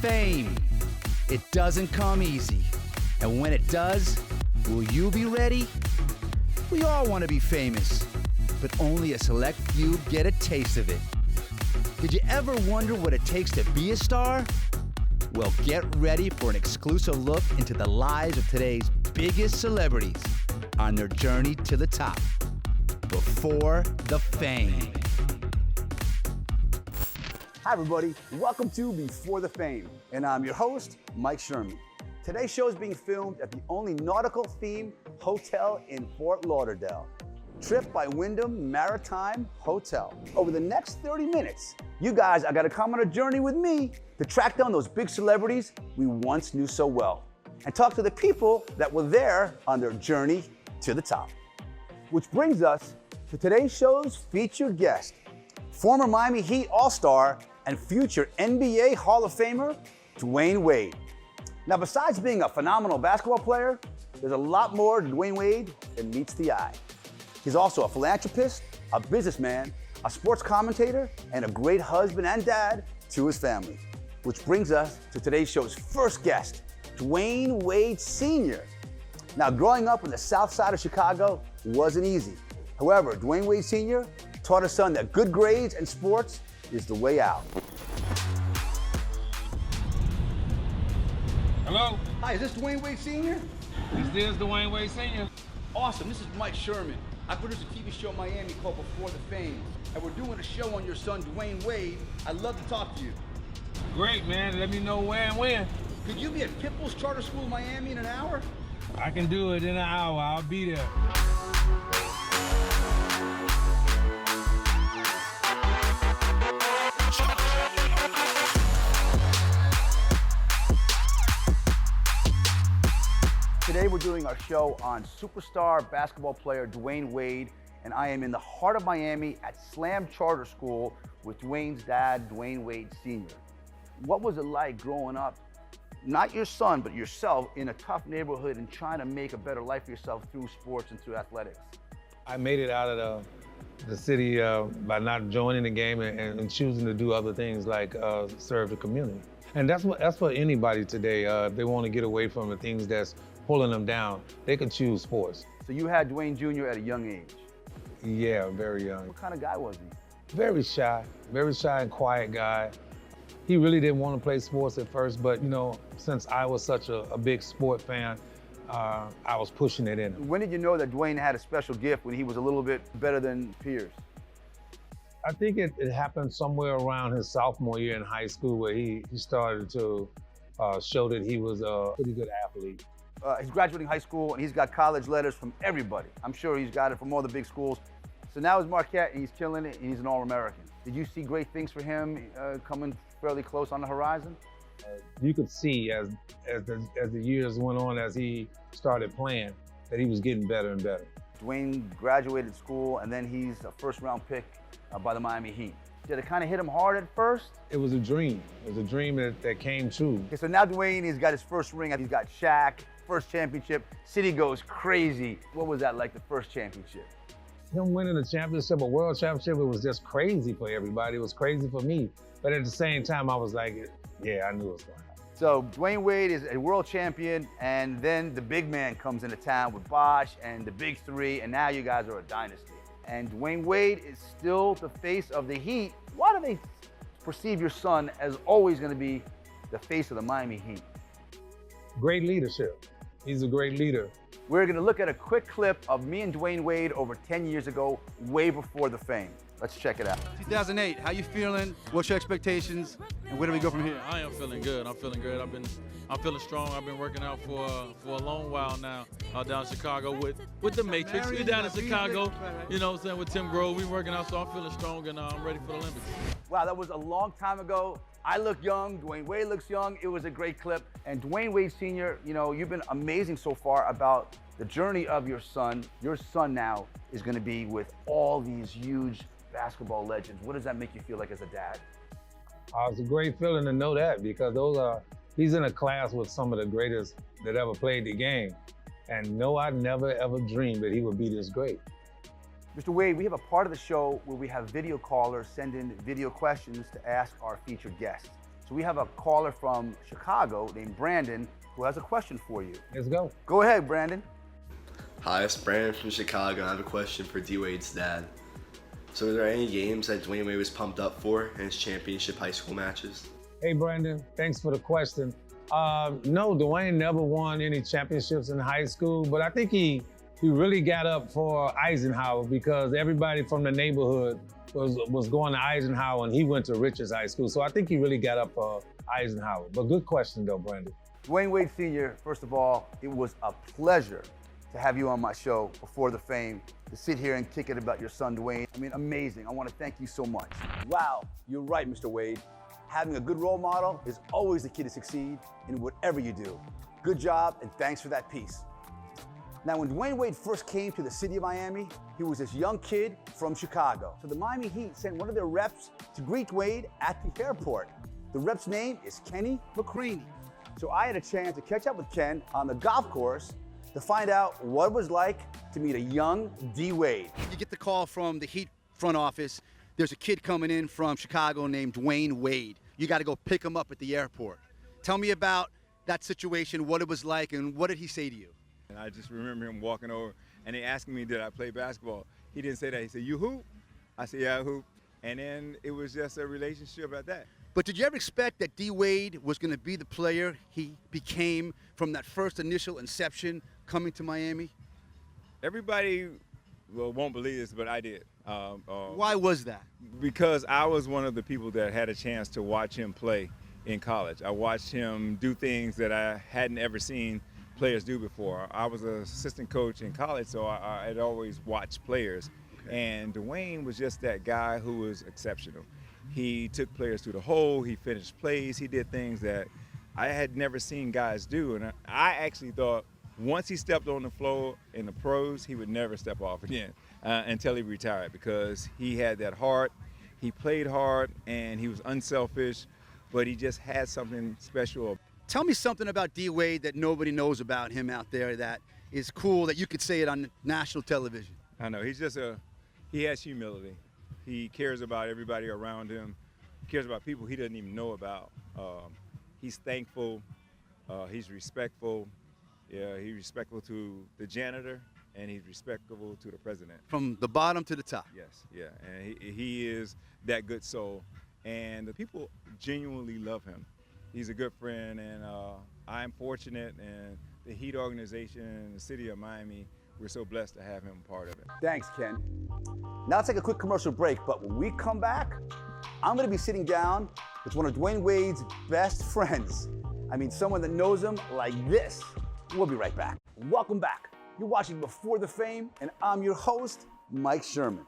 Fame. It doesn't come easy. And when it does, will you be ready? We all want to be famous, but only a select few get a taste of it. Did you ever wonder what it takes to be a star? Well, get ready for an exclusive look into the lives of today's biggest celebrities on their journey to the top. Before the Fame. Hi everybody, welcome to Before the Fame, and I'm your host, Mike Sherman. Today's show is being filmed at the only nautical-themed hotel in Fort Lauderdale, Trip by Wyndham Maritime Hotel. Over the next 30 minutes, you guys are gonna come on a journey with me to track down those big celebrities we once knew so well, and talk to the people that were there on their journey to the top. Which brings us to today's show's featured guest, former Miami Heat All-Star and future NBA Hall of Famer, Dwyane Wade. Now, besides being a phenomenal basketball player, there's a lot more to Dwyane Wade than meets the eye. He's also a philanthropist, a businessman, a sports commentator, and a great husband and dad to his family. Which brings us to today's show's first guest, Dwyane Wade Sr. Now, growing up in the south side of Chicago wasn't easy. However, Dwyane Wade Sr. taught his son that good grades and sports is the way out. Hello? Hi, is this Dwyane Wade Sr.? This is Dwyane Wade Sr. Awesome, this is Mike Sherman. I produce a TV show in Miami called Before the Fame, and we're doing a show on your son, Dwyane Wade. I'd love to talk to you. Great, man. Let me know where and when. Could you be at Pitbull's Charter School in Miami in an hour? I can do it in an hour. I'll be there. Today we're doing our show on superstar basketball player Dwyane Wade, and I am in the heart of Miami at Slam Charter School with Dwyane's dad, Dwyane Wade Sr. What was it like growing up, not your son, but yourself, in a tough neighborhood and trying to make a better life for yourself through sports and through athletics? I made it out of the city by not joining the game and choosing to do other things like serve the community. And that's for anybody today. If they want to get away from the things that's pulling them down, they can choose sports. So you had Dwyane Jr. at a young age? Yeah, very young. What kind of guy was he? Very shy and quiet guy. He really didn't want to play sports at first, but you know, since I was such a big sport fan, I was pushing it in him. When did you know that Dwyane had a special gift, when he was a little bit better than peers? I think it happened somewhere around his sophomore year in high school where he started to show that he was a pretty good athlete. He's graduating high school and he's got college letters from everybody. I'm sure he's got it from all the big schools. So now he's Marquette and he's killing it and he's an All-American. Did you see great things for him coming fairly close on the horizon? You could see as the years went on, as he started playing, that he was getting better and better. Dwyane graduated school and then he's a first-round pick by the Miami Heat. Did it kind of hit him hard at first? It was a dream. It was a dream that came true. Okay, so now Dwyane, he's got his first ring. He's got Shaq, first championship. City goes crazy. What was that like, the first championship? Him winning a championship, a world championship, it was just crazy for everybody. It was crazy for me. But at the same time, I was like, yeah, I knew it was going to happen. So Dwyane Wade is a world champion, and then the big man comes into town with Bosh and the big three, and now you guys are a dynasty. And Dwyane Wade is still the face of the Heat. Why do they perceive your son as always going to be the face of the Miami Heat? Great leadership. He's a great leader. We're going to look at a quick clip of me and Dwyane Wade over 10 years ago, way before the Fame. Let's check it out. 2008, how you feeling? What's your expectations? And where do we go from here? I am feeling good. I'm feeling good. I'm feeling strong. I've been working out for a long while now down in Chicago with the Matrix. We're down in Chicago, you know what I'm saying, with Tim Grove. We're working out, so I'm feeling strong and I'm ready for the Olympics. Wow, that was a long time ago. I look young, Dwyane Wade looks young. It was a great clip. And Dwyane Wade Sr., you know, you've been amazing so far about the journey of your son. Your son now is going to be with all these huge basketball legends. What does that make you feel like as a dad? It's a great feeling to know that, because he's in a class with some of the greatest that ever played the game. And no, I never ever dreamed that he would be this great. Mr. Wade, we have a part of the show where we have video callers send in video questions to ask our featured guests. So we have a caller from Chicago named Brandon who has a question for you. Let's go. Go ahead, Brandon. Hi, it's Brandon from Chicago. I have a question for D-Wade's dad. So are there any games that Dwyane Wade was pumped up for in his championship high school matches? Hey, Brandon, thanks for the question. No, Dwyane never won any championships in high school, but I think he really got up for Eisenhower because everybody from the neighborhood was going to Eisenhower and he went to Richards High School. So I think he really got up for Eisenhower. But good question though, Brandon. Dwyane Wade Sr., first of all, it was a pleasure to have you on my show, Before the Fame, to sit here and kick it about your son, Dwyane. I mean, amazing. I want to thank you so much. Wow, you're right, Mr. Wade. Having a good role model is always the key to succeed in whatever you do. Good job, and thanks for that piece. Now, when Dwyane Wade first came to the city of Miami, he was this young kid from Chicago. So the Miami Heat sent one of their reps to greet Wade at the airport. The rep's name is Kenny McCreaney. So I had a chance to catch up with Ken on the golf course to find out what it was like to meet a young D. Wade. You get the call from the Heat front office. There's a kid coming in from Chicago named Dwyane Wade. You got to go pick him up at the airport. Tell me about that situation, what it was like, and what did he say to you? And I just remember him walking over and they asking me, did I play basketball? He didn't say that. He said, you hoop? I said, yeah, I hoop. And then it was just a relationship at that. But did you ever expect that D. Wade was going to be the player he became from that first initial inception coming to Miami? Everybody won't believe this, but I did. Why was that? Because I was one of the people that had a chance to watch him play in college. I watched him do things that I hadn't ever seen players do before. I was an assistant coach in college, so I had always watched players. Okay. And Dwyane was just that guy who was exceptional. He took players through the hole, he finished plays, he did things that I had never seen guys do. And I actually thought once he stepped on the floor in the pros, he would never step off again until he retired, because he had that heart, he played hard, and he was unselfish, but he just had something special. Tell me something about D. Wade that nobody knows about him out there that is cool, that you could say it on national television. I know, he has humility. He cares about everybody around him. He cares about people he doesn't even know about. He's thankful. He's respectful. Yeah, he's respectful to the janitor, and he's respectful to the president. From the bottom to the top. Yes, yeah, and he is that good soul, and the people genuinely love him. He's a good friend, and I'm fortunate, and the Heat organization and the city of Miami, we're so blessed to have him part of it. Thanks, Ken. Now let's take a quick commercial break, but when we come back, I'm gonna be sitting down with one of Dwyane Wade's best friends. I mean, someone that knows him like this. We'll be right back. Welcome back. You're watching Before the Fame, and I'm your host, Mike Sherman.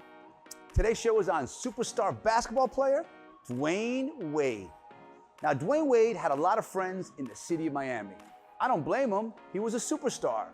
Today's show is on superstar basketball player, Dwyane Wade. Now, Dwyane Wade had a lot of friends in the city of Miami. I don't blame him, he was a superstar.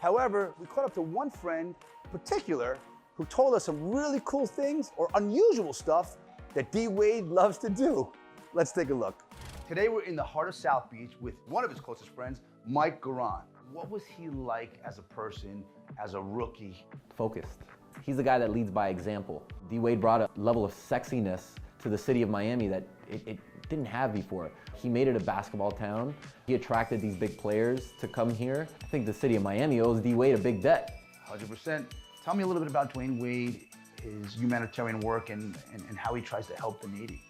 However, we caught up to one friend in particular who told us some really cool things or unusual stuff that D. Wade loves to do. Let's take a look. Today we're in the heart of South Beach with one of his closest friends, Mike Sherman. What was he like as a person, as a rookie? Focused. He's the guy that leads by example. D. Wade brought a level of sexiness to the city of Miami that it didn't have before. He made it a basketball town. He attracted these big players to come here. I think the city of Miami owes D. Wade a big debt. 100%. Tell me a little bit about Dwyane Wade, his humanitarian work, and how he tries to help the needy.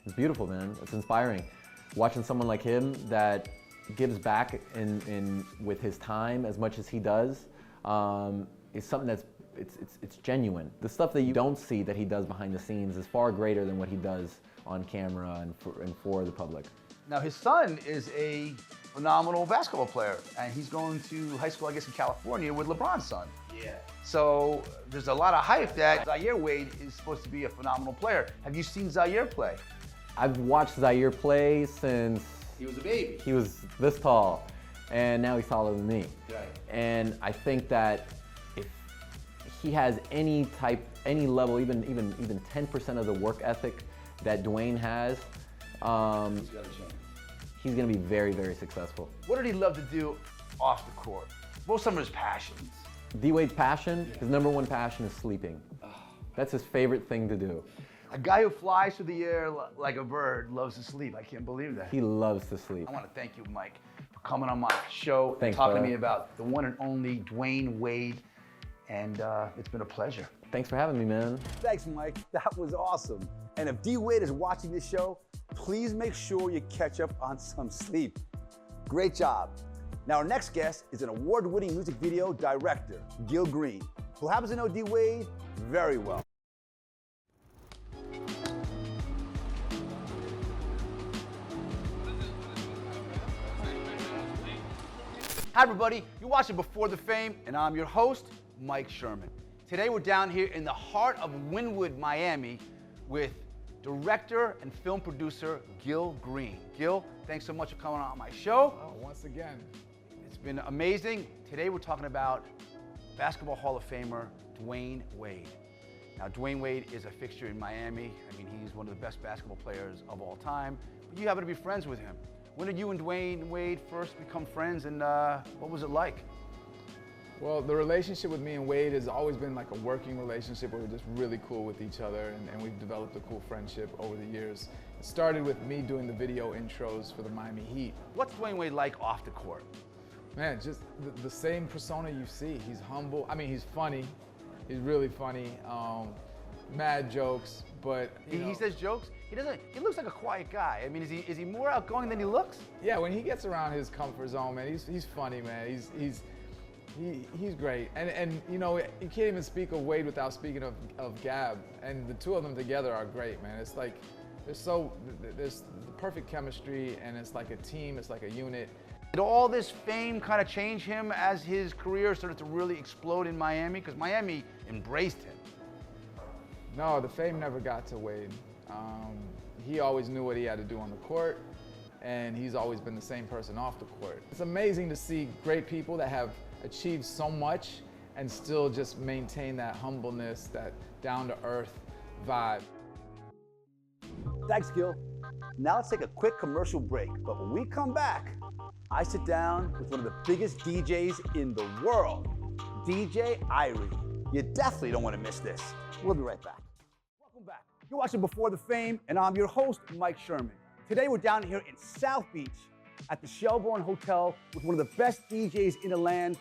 It's beautiful, man. It's inspiring. Watching someone like him that gives back with his time as much as he does is something that's it's genuine. The stuff that you don't see that he does behind the scenes is far greater than what he does on camera and for the public. Now his son is a phenomenal basketball player, and he's going to high school, I guess, in California with LeBron's son. Yeah. So there's a lot of hype that Zaire Wade is supposed to be a phenomenal player. Have you seen Zaire play? I've watched Zaire play since he was a baby. He was this tall, and now he's taller than me. Right. And I think that if he has any level, even 10% of the work ethic that Dwyane has, he's gonna be very, very successful. What did he love to do off the court? What were some of his passions? D. Wade's passion, his number one passion is sleeping. That's his favorite thing to do. A guy who flies through the air like a bird loves to sleep. I can't believe that. He loves to sleep. I want to thank you, Mike, for coming on my show and Thanks, talking brother. to me about the one and only Dwyane Wade. And it's been a pleasure. Thanks for having me, man. Thanks, Mike. That was awesome. And if D Wade is watching this show, please make sure you catch up on some sleep. Great job. Now, our next guest is an award-winning music video director, Gil Green, who happens to know D Wade very well. Hi, everybody. You're watching Before the Fame, and I'm your host, Mike Sherman. Today, we're down here in the heart of Wynwood, Miami, with director and film producer Gil Green. Gil, thanks so much for coming on my show. Oh, once again. It's been amazing. Today, we're talking about Basketball Hall of Famer Dwyane Wade. Now, Dwyane Wade is a fixture in Miami. I mean, he's one of the best basketball players of all time. But you happen to be friends with him. When did you and Dwyane Wade first become friends, and what was it like? Well, the relationship with me and Wade has always been like a working relationship where we're just really cool with each other, and we've developed a cool friendship over the years. It started with me doing the video intros for the Miami Heat. What's Dwyane Wade like off the court? Man, just the same persona you see. He's humble. I mean, he's funny. He's really funny. Mad jokes, but He says jokes. He doesn't. He looks like a quiet guy. I mean, is he more outgoing than he looks? yeah, when he gets around his comfort zone, man, he's funny, man. He's great. And you know, you can't even speak of Wade without speaking of Gab. And the two of them together are great, man. It's like there's the perfect chemistry, and it's like a team. It's like a unit. Did all this fame kind of change him as his career started to really explode in Miami? Because Miami embraced him. No, the fame never got to Wade. He always knew what he had to do on the court, and he's always been the same person off the court. It's amazing to see great people that have achieved so much and still just maintain that humbleness, that down-to-earth vibe. Thanks, Gil. Now let's take a quick commercial break. But when we come back, I sit down with one of the biggest DJs in the world, DJ Irie. You definitely don't want to miss this. We'll be right back. Welcome back. You're watching Before the Fame, and I'm your host, Mike Sherman. Today we're down here in South Beach at the Shelbourne Hotel with one of the best DJs in the land,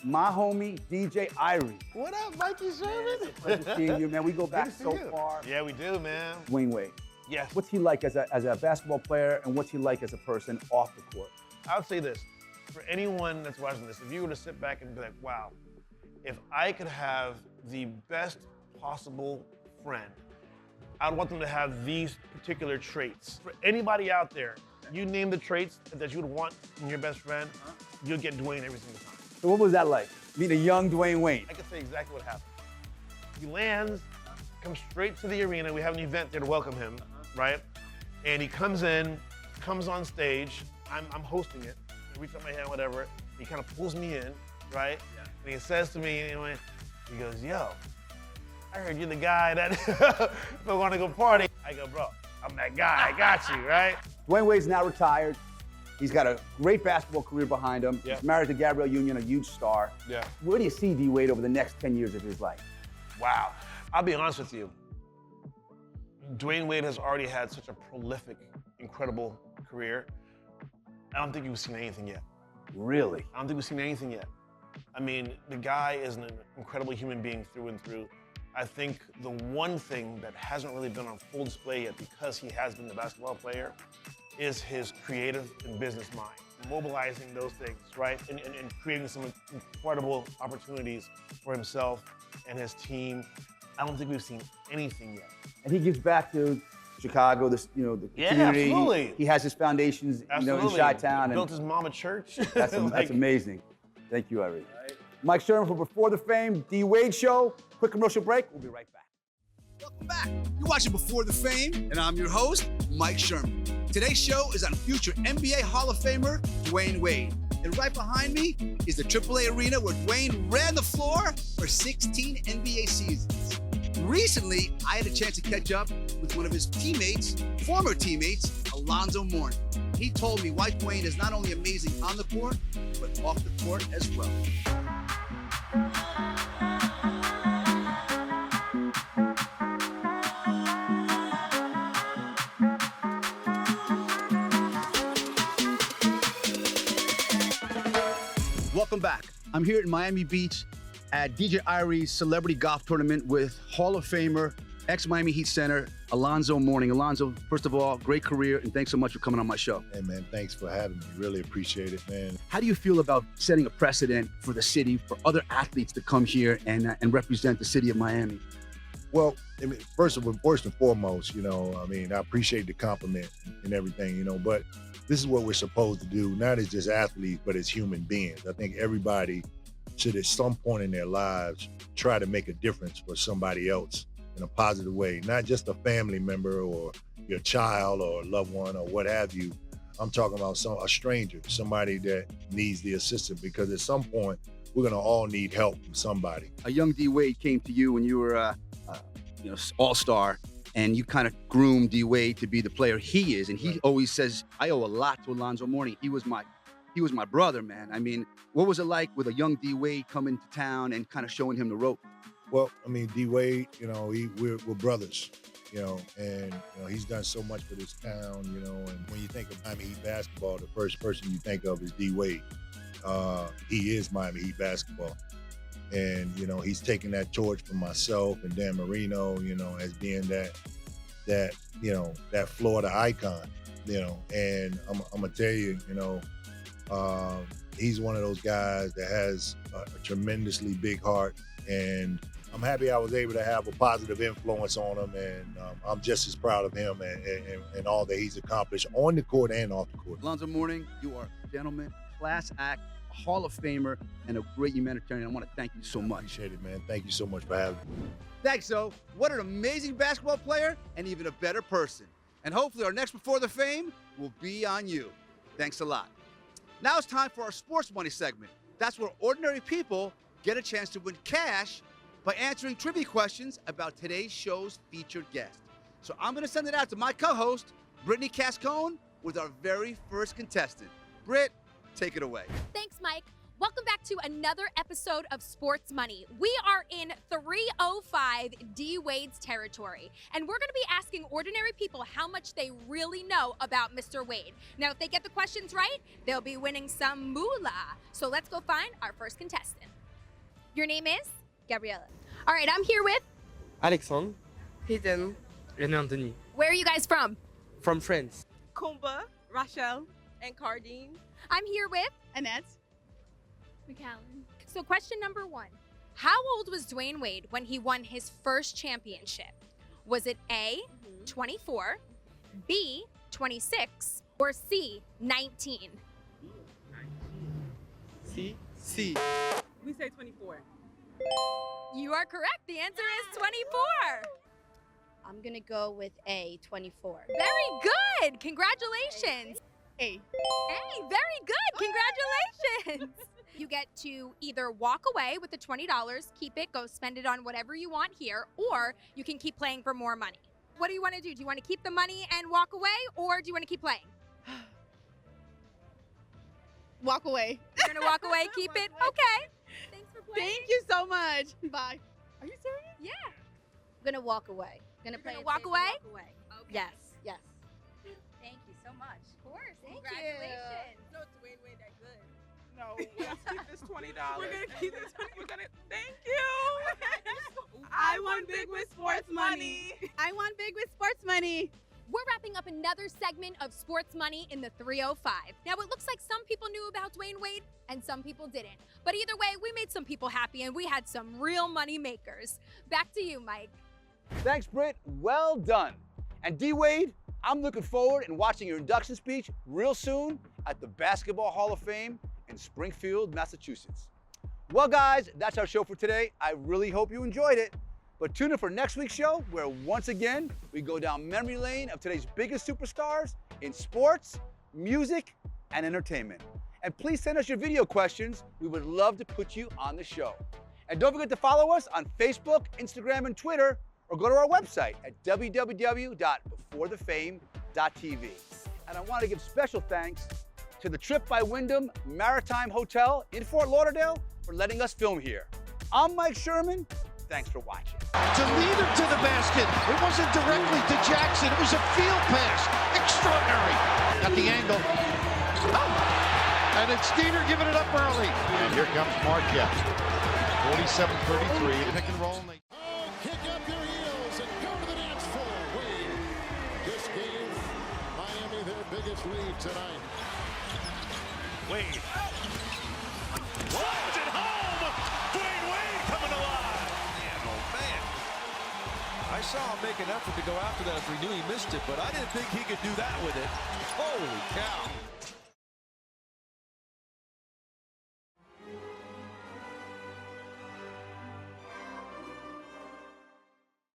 my homie, DJ Irie. What up, Mikey Sherman? Pleasure seeing you, man. We go back Good to see so you. far. Yeah, we do, man. Dwyane Wade. Yes. What's he like as a basketball player, and what's he like as a person off the court? I would say this, for anyone that's watching this, if you were to sit back and be like, wow, if I could have the best possible friend, I'd want them to have these particular traits. For anybody out there, you name the traits that you would want in your best friend, you'll get Dwyane every single time. So what was that like? Meeting a young Dwyane Wade. I can say exactly what happened. He lands, comes straight to the arena. We have an event there to welcome him, right? And he comes in, comes on stage. I'm hosting it. I reach out my hand, whatever. He kind of pulls me in, right? Yeah. And he says to me, he goes, yo, I heard you're the guy that if I want to go party. I go, bro, I'm that guy. I got you, right? Dwyane Wade's now retired. He's got a great basketball career behind him. Yeah. He's married to Gabrielle Union, a huge star. Yeah. Where do you see D Wade over the next 10 years of his life? Wow. I'll be honest with you. Dwyane Wade has already had such a prolific, incredible career. I don't think we've seen anything yet. Really? I don't think we've seen anything yet. I mean, the guy is an incredible human being through and through. I think the one thing that hasn't really been on full display yet, because he has been the basketball player, is his creative and business mind. Mobilizing those things, right? And creating some incredible opportunities for himself and his team. I don't think we've seen anything yet. And he gives back to Chicago, the community. Absolutely. He has his foundations, in Chi-Town. Built his mom a church. That's amazing. Thank you, Irie. Right. Mike Sherman for Before the Fame, D Wade Show. Quick commercial break. We'll be right back. Welcome back. You're watching Before the Fame, and I'm your host, Mike Sherman. Today's show is on future NBA Hall of Famer Dwyane Wade. And right behind me is the AAA arena where Dwyane ran the floor for 16 NBA seasons. Recently, I had a chance to catch up with one of his teammates, former teammates, Alonzo Mourning. He told me why Dwyane is not only amazing on the court, but off the court as well. Welcome back. I'm here in Miami Beach at DJ Irie's celebrity golf tournament with Hall of Famer, ex-Miami Heat center, Alonzo Mourning. Alonzo, first of all, great career, and thanks so much for coming on my show. Hey, man, thanks for having me. Really appreciate it, man. How do you feel about setting a precedent for the city, for other athletes to come here and represent the city of Miami? Well, I mean, first and foremost, I appreciate the compliment and everything, but this is what we're supposed to do, not as just athletes, but as human beings. I think everybody should at some point in their lives try to make a difference for somebody else in a positive way, not just a family member or your child or a loved one or what have you. I'm talking about a stranger, somebody that needs the assistance, because at some point we're gonna all need help from somebody. A young D Wade came to you when you were all-star, and you kind of groomed D Wade to be the player he is. And he always says, I owe a lot to Alonzo Mourning. He was my brother, man. I mean, what was it like with a young D Wade coming to town and kind of showing him the rope? Well, I mean, D Wade, we're brothers, and he's done so much for this town, and when you think of Miami Heat basketball, the first person you think of is D Wade. He is Miami Heat basketball. And, he's taken that torch from myself and Dan Marino, as being that Florida icon, and I'm gonna tell you, he's one of those guys that has a tremendously big heart, and I'm happy I was able to have a positive influence on him, and I'm just as proud of him and all that he's accomplished on the court and off the court. Alonzo Mourning, you are a gentleman, class act, a Hall of Famer, and a great humanitarian. I want to thank you so much. Appreciate it, man. Thank you so much for having me. Thanks, so. What an amazing basketball player and even a better person. And hopefully our next Before the Fame will be on you. Thanks a lot. Now it's time for our sports money segment. That's where ordinary people get a chance to win cash by answering trivia questions about today's show's featured guest. So I'm going to send it out to my co-host, Brittany Cascone, with our very first contestant. Britt, take it away. Thanks, Mike. Welcome back to another episode of Sports Money. We are in 305 D Wade's territory, and we're going to be asking ordinary people how much they really know about Mr. Wade. Now, if they get the questions right, they'll be winning some moolah. So let's go find our first contestant. Your name is? Gabriella. All right, I'm here with? Alexandre, Hayden, and Anthony. Where are you guys from? From France. Kumba, Rachel, and Cardine. I'm here with? Annette. McAllen. So question number 1. How old was Dwyane Wade when he won his first championship? Was it A, 24, B, 26, or C, 19? C. We say 24. You are correct. The answer is 24. I'm gonna go with A, 24. Very good. Congratulations. A. Very good. Congratulations. You get to either walk away with the $20, keep it, go spend it on whatever you want here, or you can keep playing for more money. What do you want to do? Do you want to keep the money and walk away, or do you want to keep playing? Walk away. You're going to walk away, keep it? Okay. Thanks for playing. Thank you so much. Bye. Are you serious? Yeah. I'm gonna walk away. You're gonna walk away? Okay. Yes. Yes. Thank you so much. Of course. Thank Congratulations. No, Dwyane Wade that good. No, let's keep this $20. We're gonna keep this $20. We're gonna. Thank you. I won big with sports money. I won big with sports money. We're wrapping up another segment of Sports Money in the 305. Now, it looks like some people knew about Dwyane Wade and some people didn't. But either way, we made some people happy and we had some real money makers. Back to you, Mike. Thanks, Britt. Well done. And D Wade, I'm looking forward and watching your induction speech real soon at the Basketball Hall of Fame in Springfield, Massachusetts. Well, guys, that's our show for today. I really hope you enjoyed it. But tune in for next week's show, where once again, we go down memory lane of today's biggest superstars in sports, music, and entertainment. And please send us your video questions. We would love to put you on the show. And don't forget to follow us on Facebook, Instagram, and Twitter, or go to our website at www.beforethefame.tv. And I want to give special thanks to the Trip by Wyndham Maritime Hotel in Fort Lauderdale for letting us film here. I'm Mike Sherman. Thanks for watching. To lead him to the basket. It wasn't directly to Jackson. It was a field pass. Extraordinary. Got the angle. Oh. And it's Steiner giving it up early. And here comes Marquette. 47-33, pick and roll. Kick up your heels and go to the dance floor. Wade just gave Miami their biggest lead tonight. Wade. Drives it home. Dwyane Wade coming alive. Man, oh man. I saw him make an effort to go after that if he knew he missed it, but I didn't think he could do that with it. Holy cow.